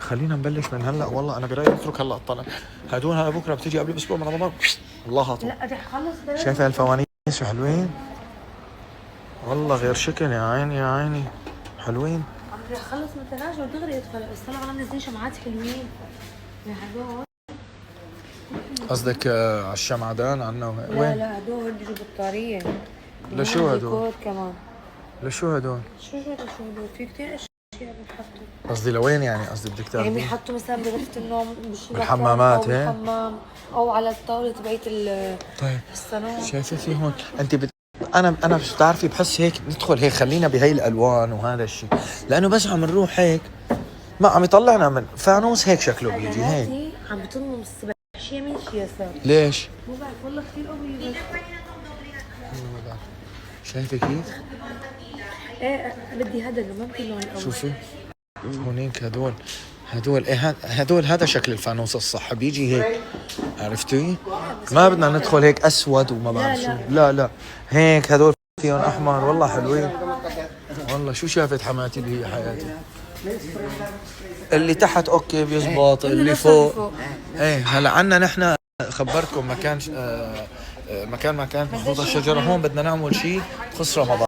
خلينا نبلش من هلا. والله انا برايي نترك هلا الطلع. هدول بكره بتيجي قبل اسبوع من رمضان. الله هطول. لا رح خلص. شايفه الفوانيس شو حلوين؟ والله غير شكل يا عيني يا عيني. حلوين. رح خلص من الثلاجة ودغري ادخل، بس طلع انا منزلين شمعات حلوين. هدول قصدك على الشمعدان عنا لا لا هدول بيجوا بطارية. لشو هدول؟ كمان. لشو هدول؟ شو هدول؟ في كثير اشياء بنحطوا. قصدي لوين يعني؟ قصدي بدك يعني تعرفي؟ بيحطوا مثلا بغرفة النوم بالحمامات او هيك؟ بالحمام او على الطاولة تبعت طيب الصالون. شايفه في هون انت انا مش بتعرفي بحس هيك ندخل هيك خلينا بهي الالوان وهذا الشيء، لانه بس عم نروح هيك ما عم يطلعنا من فانوس هيك شكله بيجي هيك. عم بتنمو الصبح شي يمين شي يسار. ليش؟ مو بعرف والله كثير قوي. شايفه كيف؟ ايه بدي هذا اللي ممكن لون الأول. شوفي هونيك هدول ايه هدول هذا شكل الفانوس الصح بيجي هيك، عرفتي؟ ما بدنا ندخل هيك اسود وما بعرف شو. لا هيك هدول فيهم احمر والله حلوين. والله شو شافت حماتي اللي هي حياتي. اللي تحت اوكي بيزبط، اللي فوق ايه. هلا عنا نحن خبرتكم مكان ما كانت محطوطه الشجره هون بدنا نعمل شيء تخص رمضان.